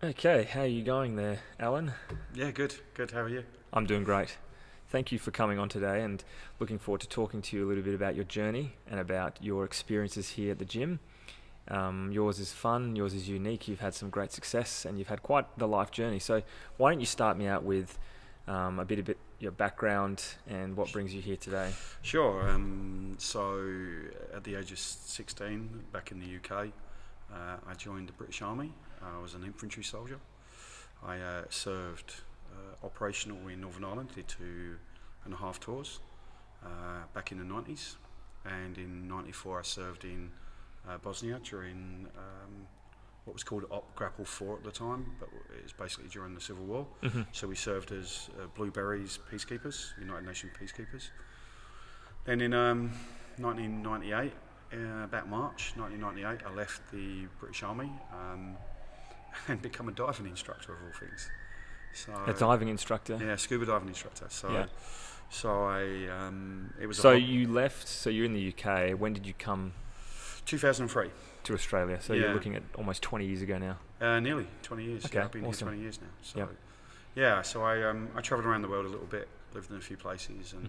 Okay, how are you going there, Allan? Yeah, good. Good. How are you? I'm doing great. Thank you for coming on today and looking forward to talking to you a little bit about your journey and about your experiences here at the gym. Yours is fun, yours is unique, you've had some great success and you've had quite the life journey. So why don't you start me out with a bit your background and what brings you here today? Sure. So, at the age of 16, back in the UK, I joined the British Army. I was an infantry soldier. I served operational in Northern Ireland, did 2.5 tours back in the 90s. And in 94 I served in Bosnia during what was called Op Grapple 4 at the time, but it was basically during the Civil War. Mm-hmm. So we served as Blueberries peacekeepers, United Nations peacekeepers. Then in 1998, about March 1998, I left the British Army and become a diving instructor of all things. So A diving instructor? yeah, scuba diving instructor. So Yeah. so I it was So you left, so you're in the UK. When did you come 2003. to Australia? So Yeah. you're looking at almost 20 years ago now. Nearly 20 years. Okay, Yeah, I've been awesome. here 20 years now. So, Yep. yeah, so I travelled around the world a little bit, lived in a few places, and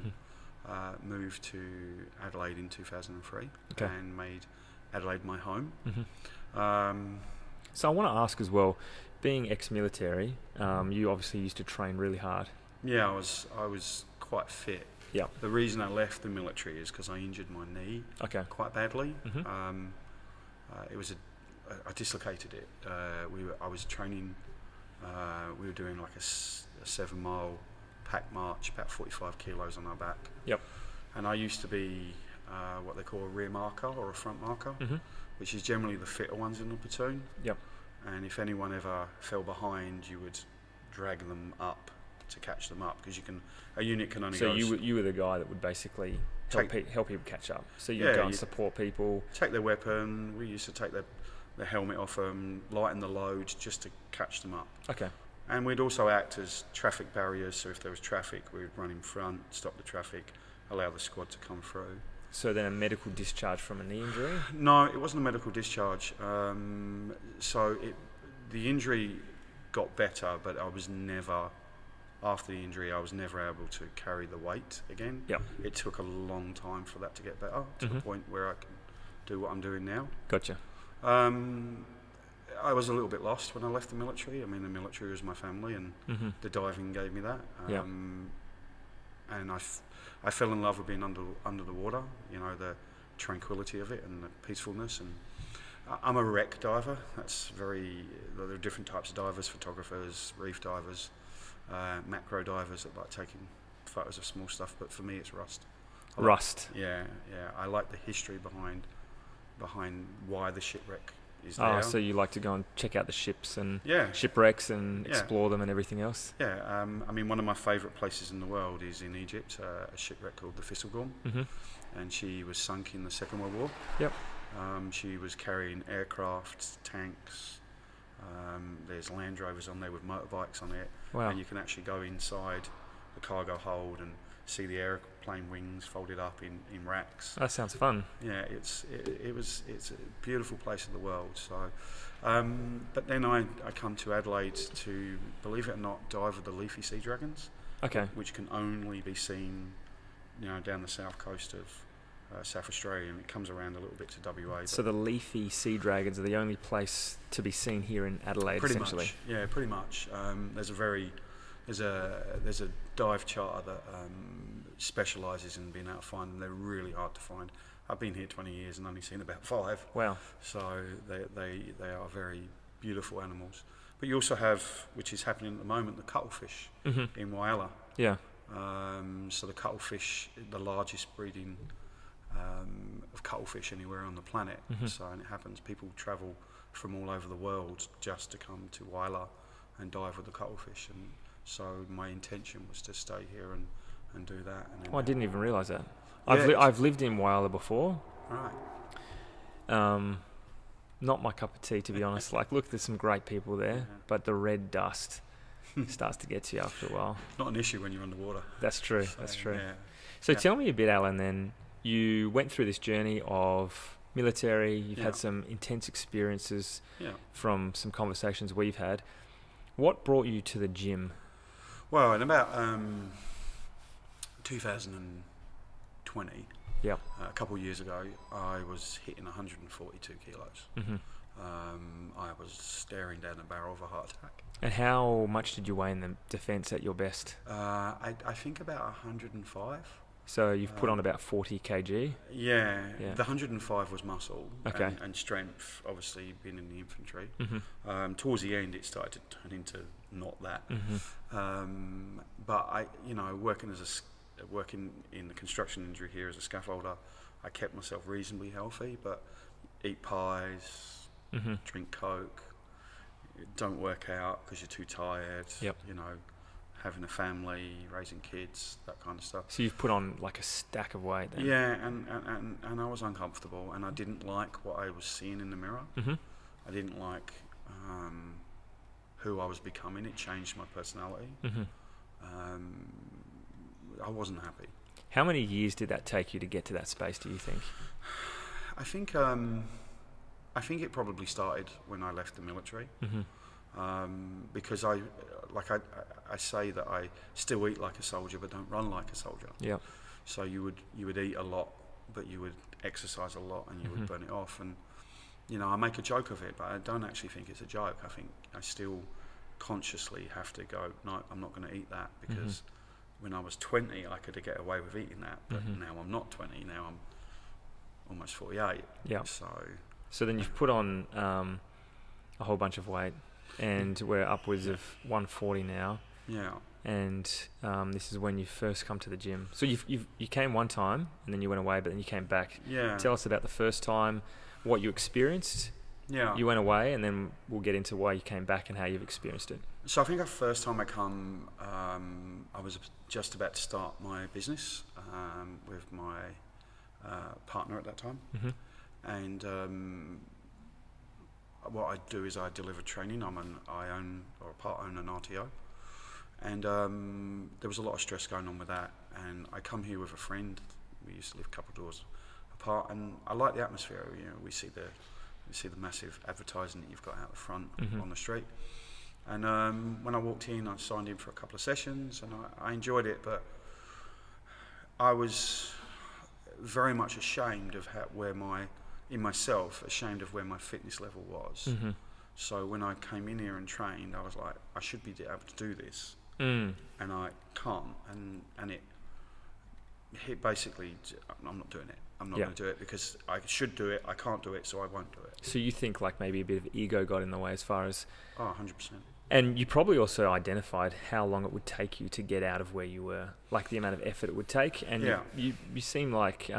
Mm-hmm. moved to Adelaide in 2003 Okay. and made Adelaide my home. Mm-hmm. Um, So I want to ask as well, being ex-military, you obviously used to train really hard. yeah, I was quite fit. Yeah. The reason I left the military is because I injured my knee Okay. quite badly. Mm-hmm. It was I dislocated it. I was training. We were doing like a 7-mile pack march, about 45 kilos on our back. Yep. And I used to be what they call a rear marker or a front marker, Mm-hmm. which is generally the fitter ones in the platoon. Yep. And if anyone ever fell behind, you would drag them up to catch them up, because a unit can only So go you were the guy that would basically help people catch up. So you'd Yeah, go and you- support people. take their weapon. We used to take their helmet off them, lighten the load just to catch them up. Okay. And we'd also act as traffic barriers, so if there was traffic, we would run in front, stop the traffic, allow the squad to come through. So then a medical discharge from a knee injury? No, it wasn't a medical discharge. The injury got better, but after the injury, I was never able to carry the weight again. Yep. It took a long time for that to get better, to the Mhm. point where I can do what I'm doing now. Gotcha. I was a little bit lost when I left the military. I mean, the military was my family, and Mm-hmm. the diving gave me that. Yeah. And I fell in love with being under the water. You know, the tranquility of it and the peacefulness. And I'm a wreck diver. There are different types of divers: photographers, reef divers, macro divers that like taking photos of small stuff. But for me, it's rust. Rust. Yeah. I like the history behind why the shipwreck is there. Oh, so you like to go and check out the ships and Yeah. shipwrecks and Yeah. explore them and everything else? Yeah, I mean, one of my favourite places in the world is in Egypt, a shipwreck called the Thistlegorm, Mm-hmm. and she was sunk in the Second World War. Yep. She was carrying aircraft, tanks, there's Land Rovers on there with motorbikes on it, Wow. and you can actually go inside the cargo hold and see the airplane wings folded up in racks. That sounds fun. Yeah, it's a beautiful place in the world. So, but then I come to Adelaide to, believe it or not, dive with the leafy sea dragons, Okay. which can only be seen, down the south coast of South Australia, and it comes around a little bit to WA. So the leafy sea dragons are the only place to be seen here in Adelaide, pretty essentially. much, yeah, pretty much. There's a dive charter that specialises in being able to find them. They're really hard to find. I've been here 20 years and only seen about 5. Wow. So they are very beautiful animals. But you also have, which is happening at the moment, the cuttlefish Mm-hmm. in Whyalla. Yeah. So the cuttlefish, the largest breeding of cuttlefish anywhere on the planet. Mhm. So, and it happens, people travel from all over the world just to come to Whyalla and dive with the cuttlefish. And so my intention was to stay here and do that. And then Oh, I didn't even realise that. Yeah, I've lived in Whyalla before. Right. Not my cup of tea, to be honest. Like, look, there's some great people there, Yeah. but the red dust starts to get to you after a while. Not an issue when you're underwater. That's true. So, That's true. Yeah. So Yeah. tell me a bit, Allan, then. You went through this journey of military, you've had some intense experiences from some conversations we've had. What brought you to the gym? Well, in about 2020, a couple of years ago, I was hitting 142 kilos. I was staring down the barrel of a heart attack. And how much did you weigh in the defence at your best? I think about 105. So you've put on about 40 kg? Yeah, the 105 was muscle and strength, obviously being in the infantry. Towards the end it started to turn into not that. But I, working in the construction industry here as a scaffolder, I kept myself reasonably healthy, but eat pies, drink Coke, don't work out because you're too tired, having a family, raising kids, that kind of stuff. So you've put on like a stack of weight then? Yeah, and I was uncomfortable, and I didn't like what I was seeing in the mirror. I didn't like who I was becoming. It changed my personality. I wasn't happy. How many years did that take you to get to that space, do you think? I think it probably started when I left the military. Because I say that I still eat like a soldier but don't run like a soldier. Yeah. So you would eat a lot, but you would exercise a lot, and you would burn it off. And I make a joke of it, but I don't actually think it's a joke. I think I still consciously have to go, no, I'm not going to eat that, because when I was 20, I could get away with eating that, but now I'm not 20. Now I'm almost 48. Yeah. So then you've put on a whole bunch of weight, and we're upwards of 140 now. Yeah. And this is when you first come to the gym. So you came one time, and then you went away, but then you came back. Yeah. Tell us about the first time, what you experienced. Yeah. You went away, and then we'll get into why you came back and how you've experienced it. So I think the first time I come, I was just about to start my business with my partner at that time. And what I do is I deliver training. I own or part own an RTO, and there was a lot of stress going on with that. And I come here with a friend. We used to live a couple of doors apart, and I like the atmosphere. We see the massive advertising that you've got out the front on the street. And when I walked in, I signed in for a couple of sessions, and I enjoyed it. But I was very much ashamed of ashamed of where my fitness level was. So when I came in here and trained, I was like, I should be able to do this, and I can't. And it basically, I'm not doing it. I'm not going to do it because I should do it. I can't do it, so I won't do it. So you think like maybe a bit of ego got in the way as far as... 100%. And you probably also identified how long it would take you to get out of where you were, like the amount of effort it would take. And you seem like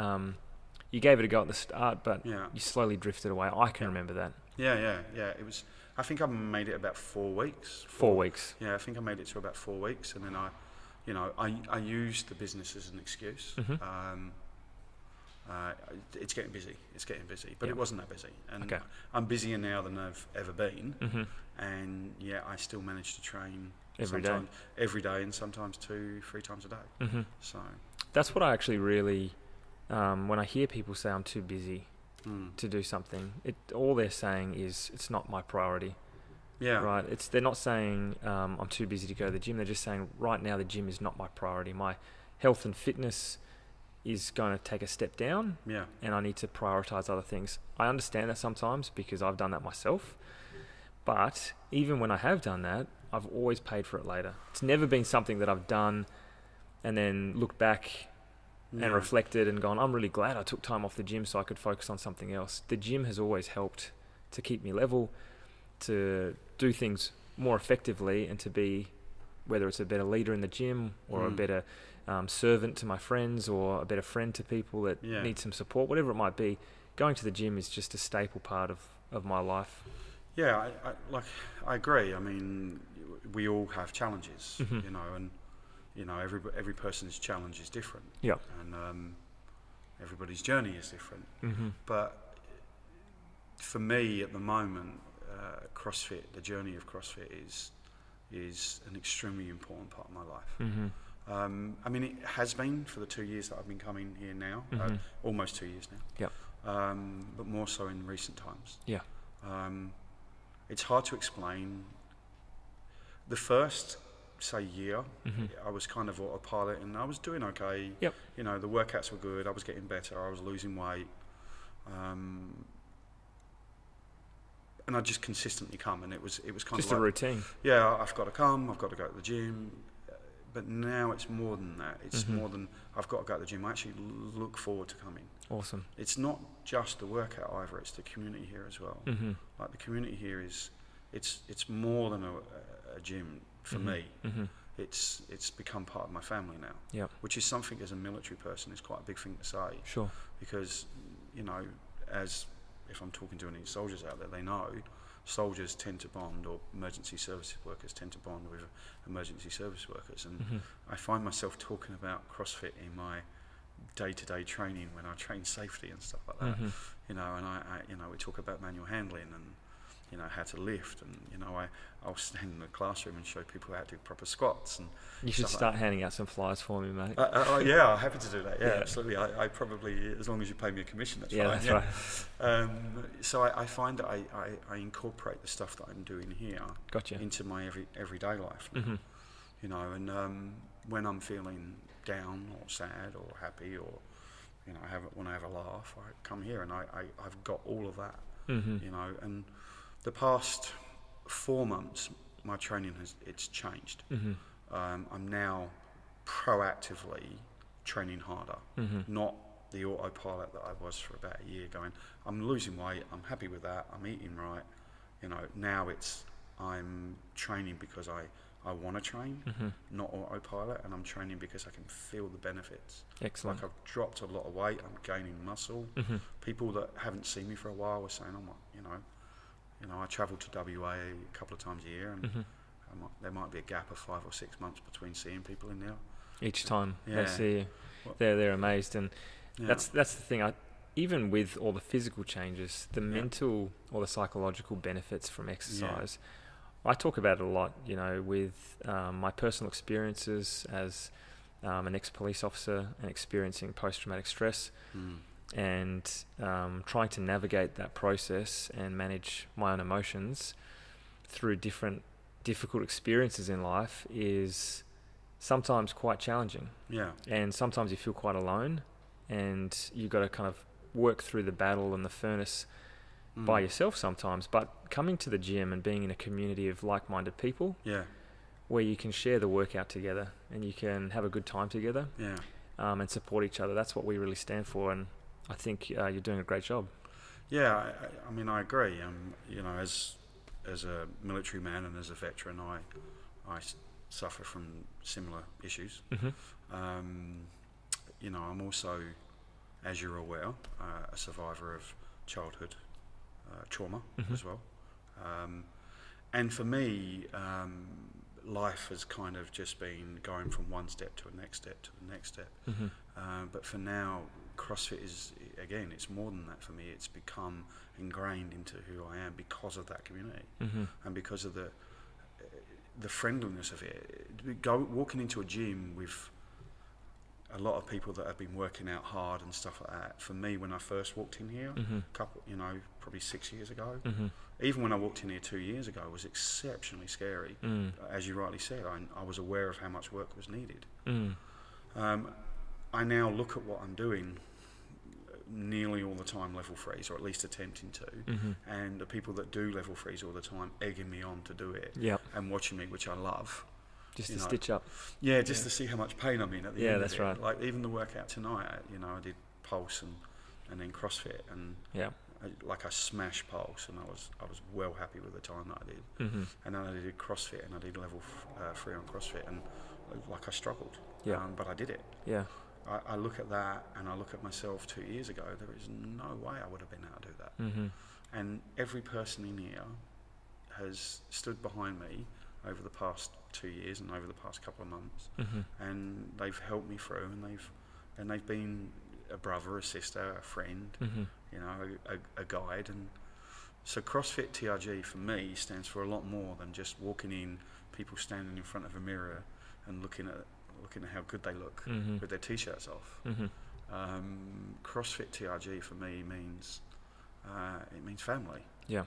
you gave it a go at the start, but you slowly drifted away. I can remember that. Yeah. It was. I think I made it about 4 weeks. 4 weeks. Yeah, I think I made it to about 4 weeks, and then I used the business as an excuse. It's getting busy. But it wasn't that busy, and I'm busier now than I've ever been. And I still manage to train every day, and sometimes 2-3 times a day. So that's what I actually really, when I hear people say I'm too busy to do something, all they're saying is it's not my priority. Yeah. Right. They're not saying I'm too busy to go to the gym. They're just saying right now the gym is not my priority. My health and fitness is going to take a step down, and I need to prioritize other things. I understand that sometimes because I've done that myself, but even when I have done that, I've always paid for it later. It's never been something that I've done and then looked back and reflected and gone, I'm really glad I took time off the gym so I could focus on something else. The gym has always helped to keep me level, to do things more effectively, and to be, whether it's a better leader in the gym or a better servant to my friends or a better friend to people that need some support, whatever it might be, going to the gym is just a staple part of my life. Yeah, I agree. I mean, we all have challenges, and every person's challenge is different. Yeah. And everybody's journey is different. But for me at the moment, CrossFit, the journey of CrossFit is an extremely important part of my life. I mean, it has been for the 2 years that I've been coming here now, almost 2 years now. but more so in recent times. Yeah. It's hard to explain. The first, say, year, I was kind of autopilot, and I was doing okay. Yep. You know, the workouts were good. I was getting better. I was losing weight. And I just consistently come, and it was kind just of just like, a routine. Yeah, I've got to come. I've got to go to the gym. But now it's more than that. It's more than I've got to go to the gym. I actually look forward to coming. Awesome. It's not just the workout either. It's the community here as well. Like the community here is, it's more than a gym for me. It's become part of my family now. Yep. Which is something as a military person is quite a big thing to say. Sure. Because, you know, as if I'm talking to any soldiers out there, they know soldiers tend to bond, or emergency services workers tend to bond with emergency service workers. And I find myself talking about CrossFit in my day-to-day training when I train safety and stuff like that. You know, and I you know, we talk about manual handling and, you know, how to lift, and, you know, I'll stand in the classroom and show people how to do proper squats. And you should start handing out some flyers for me, mate. Yeah, I'm happy to do that. Yeah, absolutely. I probably, as long as you pay me a commission, that's fine. That's right. So I find that I incorporate the stuff that I'm doing here into my everyday life now. You know, and when I'm feeling down or sad or happy, or, you know, when I have a laugh, I come here and I've got all of that. You know, and the past 4 months, my training it's changed. I'm now proactively training harder, not the autopilot that I was for about a year, going, I'm losing weight, I'm happy with that, I'm eating right. You know, now I'm training because I want to train, not autopilot, and I'm training because I can feel the benefits. Excellent. Like, I've dropped a lot of weight, I'm gaining muscle. People that haven't seen me for a while were saying, you know, I travel to WA a couple of times a year, and there might be a gap of 5 or 6 months between seeing people in there. Each time they see you, they're amazed, and that's the thing. Even with all the physical changes, the mental or the psychological benefits from exercise, I talk about it a lot. You know, with my personal experiences as an ex-police officer and experiencing post-traumatic stress. And trying to navigate that process and manage my own emotions through difficult experiences in life is sometimes quite challenging. Yeah. And sometimes you feel quite alone, and you've got to kind of work through the battle and the furnace by yourself sometimes. But coming to the gym and being in a community of like-minded people, where you can share the workout together and you can have a good time together, and support each other, that's what we really stand for. And I think you're doing a great job. Yeah, I mean, I agree. You know, as a military man and as a veteran, I suffer from similar issues. You know, I'm also, as you're aware, a survivor of childhood trauma as well. And for me, life has kind of just been going from one step to the next step to the next step. But for now, CrossFit is, again, it's more than that for me. It's become ingrained into who I am because of that community, and because of the friendliness of it. Walking into a gym with a lot of people that have been working out hard and stuff like that. For me, when I first walked in here, probably 6 years ago, even when I walked in here 2 years ago, it was exceptionally scary. As you rightly said, I was aware of how much work was needed. I now look at what I'm doing nearly all the time level 3s, or at least attempting to, and the people that do level 3s all the time egging me on to do it, and watching me, which I love. Just to stitch up. Yeah, just to see how much pain I'm in at the end of it. Yeah, that's right. Like, even the workout tonight, I did Pulse and then CrossFit, and I smashed Pulse, and I was well happy with the time that I did. And then I did CrossFit, and I did level 3 on CrossFit, and I struggled. But I did it. I look at that, and I look at myself 2 years ago. There is no way I would have been able to do that. And every person in here has stood behind me over the past 2 years and over the past couple of months, and they've helped me through, and they've been a brother, a sister, a friend, a guide. And so CrossFit TRG for me stands for a lot more than just walking in, people standing in front of a mirror and looking at how good they look with their t-shirts off. CrossFit TRG for me means it means family. Yeah.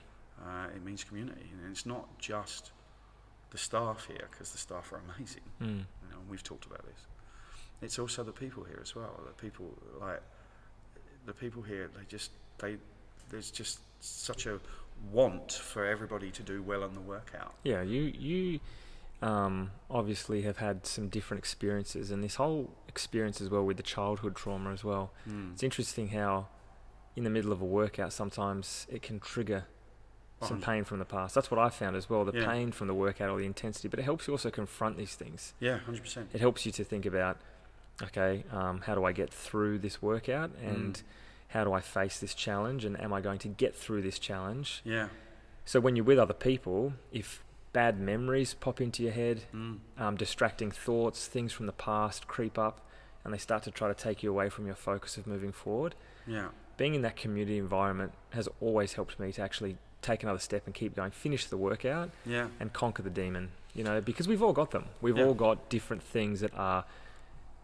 It means community, and it's not just the staff here, because the staff are amazing. You know, and we've talked about this. It's also the people here as well. The people here, there's just such a want for everybody to do well on the workout. Yeah, you obviously have had some different experiences, and this whole experience as well with the childhood trauma as well. It's interesting how in the middle of a workout sometimes it can trigger some pain from the past. That's what I found as well, the pain from the workout or the intensity, but it helps you also confront these things. Yeah, 100%. It helps you to think about, okay, how do I get through this workout, and how do I face this challenge, and am I going to get through this challenge? Yeah. So when you're with other people, if bad memories pop into your head, distracting thoughts, things from the past creep up, and they start to try to take you away from your focus of moving forward. Yeah. Being in that community environment has always helped me to actually take another step and keep going, finish the workout, and conquer the demon, you know, because we've all got them. We've all got different things that are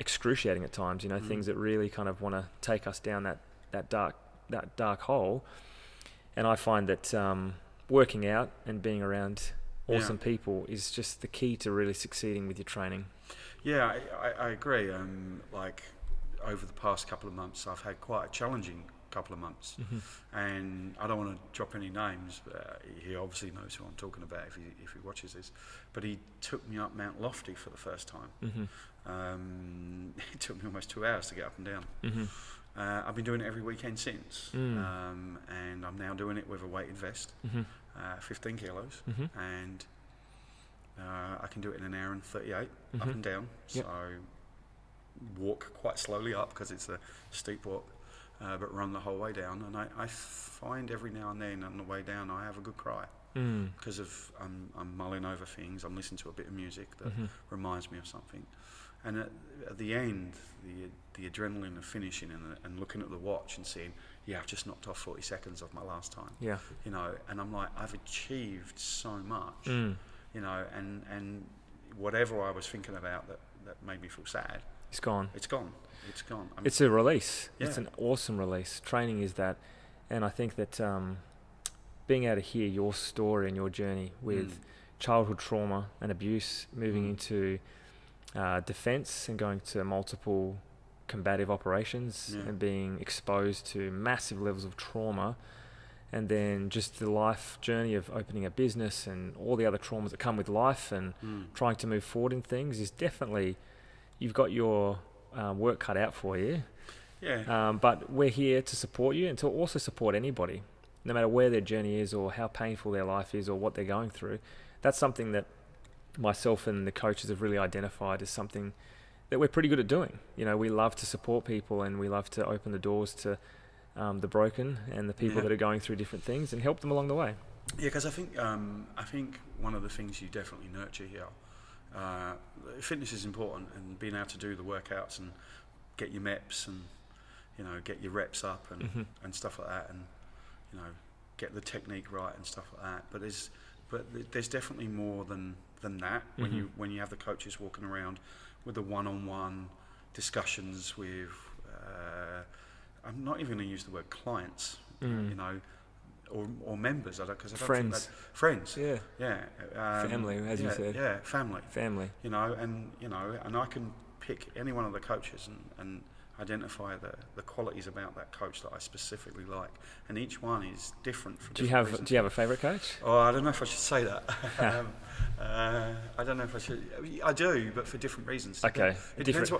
excruciating at times, you know, things that really kind of want to take us down that dark hole. And I find that working out and being around awesome people is just the key to really succeeding with your training. Yeah, I agree. Like over the past couple of months, I've had quite a challenging couple of months, and I don't want to drop any names, but he obviously knows who I'm talking about if he watches this. But he took me up Mount Lofty for the first time. It took me almost 2 hours to get up and down. I've been doing it every weekend since, and I'm now doing it with a weighted vest, 15 kilos, and I can do it in an hour and 38 up and down. So walk quite slowly up because it's a steep walk, but run the whole way down. And I find every now and then on the way down I have a good cry because I'm mulling over things. I'm listening to a bit of music that reminds me of something. And at the end, the adrenaline of finishing and looking at the watch and seeing, I've just knocked off 40 seconds of my last time. Yeah. You know, and I'm like, I've achieved so much. You know, and whatever I was thinking about that made me feel sad, it's gone. It's gone. It's gone. It's a release. Yeah. It's an awesome release. Training is that, and I think that being able to hear your story and your journey with childhood trauma and abuse, moving into defense and going to multiple combative operations and being exposed to massive levels of trauma, and then just the life journey of opening a business and all the other traumas that come with life and trying to move forward in things is definitely, you've got your work cut out for you. Yeah. But we're here to support you and to also support anybody, no matter where their journey is or how painful their life is or what they're going through. That's something that myself and the coaches have really identified as something that we're pretty good at doing. You know, we love to support people and we love to open the doors to the broken and the people that are going through different things and help them along the way. Yeah, because I think one of the things you definitely nurture here, fitness is important, and being able to do the workouts and get your MEPs and, you know, get your reps up and stuff like that, and, you know, get the technique right and stuff like that. But there's definitely more than that when you have the coaches walking around with the one-on-one discussions with I'm not even going to use the word clients, you know, or members. I don't friends. Think friends. Yeah. Family, as you said. Yeah, family. You know, and I can pick any one of the coaches and identify the qualities about that coach that I specifically like, and each one is different for different reasons. Do you have a favourite coach? Oh, I don't know if I should say that. I don't know if I should. I do, but for different reasons. Okay. It depends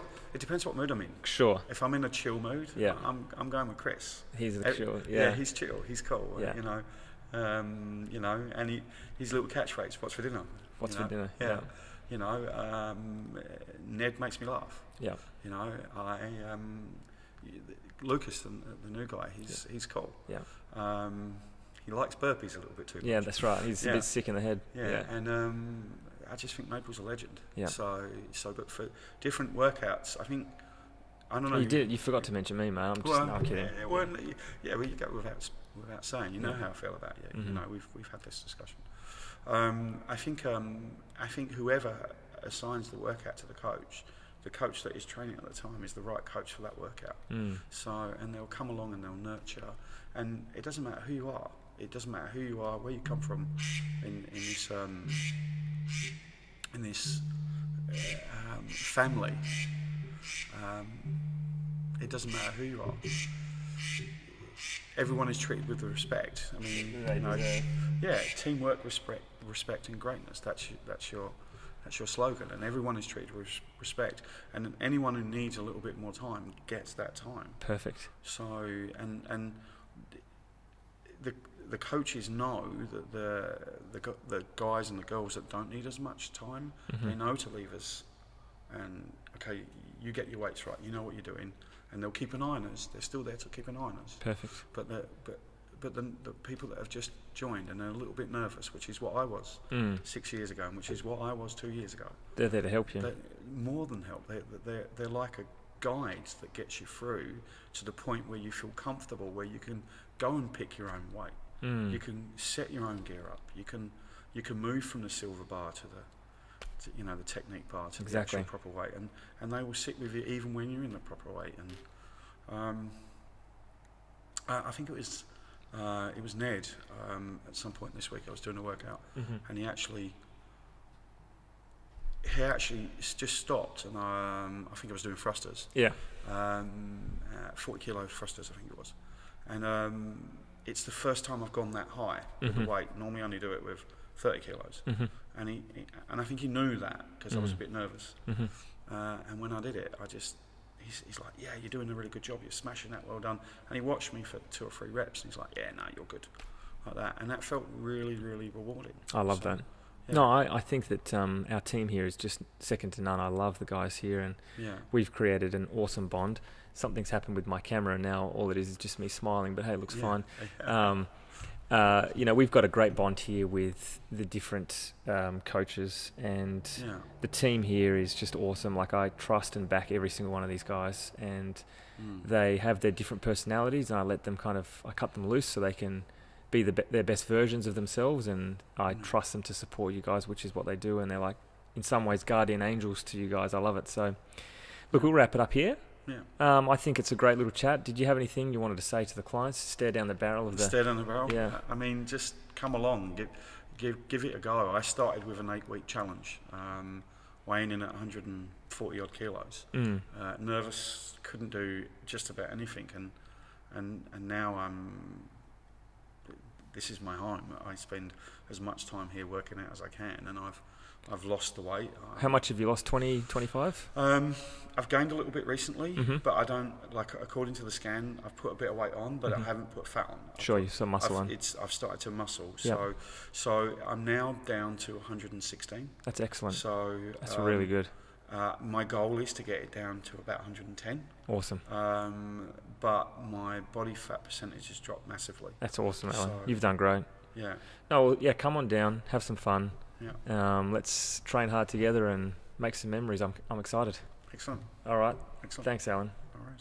what mood I'm in. Sure. If I'm in a chill mood, I'm going with Chris. He's chill. Yeah, he's chill. He's cool. Yeah. You know, and his little catchphrase, "What's for dinner?" What's for dinner? Yeah. You know, Ned makes me laugh. Yeah. You know, Lucas, the new guy, he's cool. Yeah. He likes burpees a little bit too much. Yeah, that's right. He's a bit sick in the head. Yeah. And I just think Maple's a legend. Yeah. So, but for different workouts, I think, I don't know. You forgot to mention me, man. I'm kidding. Well, you go without saying. You know how I feel about you. You know, we've had this discussion. I think whoever assigns the workout to the coach the coach that is training at the time is the right coach for that workout. So, and they'll come along and they'll nurture, and it doesn't matter who you are. It doesn't matter who you are, where you come from, in this family. It doesn't matter who you are. Everyone is treated with respect. I mean, teamwork, respect, and greatness. That's your slogan, and everyone is treated with respect. And anyone who needs a little bit more time gets that time. Perfect. So, and the coaches know that the guys and the girls that don't need as much time, they know to leave us. And okay, you get your weights right. You know what you're doing. And they'll keep an eye on us. They're still there to keep an eye on us. Perfect. But the people that have just joined and are a little bit nervous, which is what I was 6 years ago, and which is what I was 2 years ago. They're there to help you. They're more than help. They're like a guide that gets you through to the point where you feel comfortable, where you can go and pick your own weight. You can set your own gear up. You can move from the silver bar to the technique bar to the actual proper weight, and they will sit with you even when you're in the proper weight. And I think it was Ned at some point this week. I was doing a workout, and he actually just stopped, and I think I was doing thrusters. 40 kilo thrusters, I think it was, and it's the first time I've gone that high with the weight. Normally I only do it with 30 kilos. And I think he knew that, because I was a bit nervous. And when I did it, he's like, yeah, you're doing a really good job. You're smashing that. Well done. And he watched me for 2 or 3 reps, and he's like, yeah, no, you're good. Like that. And that felt really, really rewarding. I love that. Yeah. No, I think that our team here is just second to none. I love the guys here, and we've created an awesome bond. Something's happened with my camera, and now all it is just me smiling, but hey, it looks fine. We've got a great bond here with the different coaches, and the team here is just awesome. Like, I trust and back every single one of these guys, and they have their different personalities, and I cut them loose so they can be their best versions of themselves, and I trust them to support you guys, which is what they do, and they're like, in some ways, guardian angels to you guys. I love it. So, look, we'll wrap it up here. I think it's a great little chat. Did you have anything you wanted to say to the clients? Stare down the barrel of the... Stare down the barrel? Yeah. I mean, just come along. Give it a go. I started with an 8-week challenge, weighing in at 140 odd kilos. Nervous, couldn't do just about anything, and now this is my home. I spend as much time here working out as I can, and I've lost the weight. How much have you lost? 20, 25? I've gained a little bit recently, but I don't, according to the scan, I've put a bit of weight on, but I haven't put fat on. You've some muscle on. I've started to muscle, so I'm now down to 116. That's excellent. So that's really good. My goal is to get it down to about 110. Awesome. But my body fat percentage has dropped massively. That's awesome, Allan. You've done great. Yeah. Come on down, have some fun. Let's train hard together and make some memories. I'm excited. Excellent. All right. Excellent. Thanks, Allan. All right.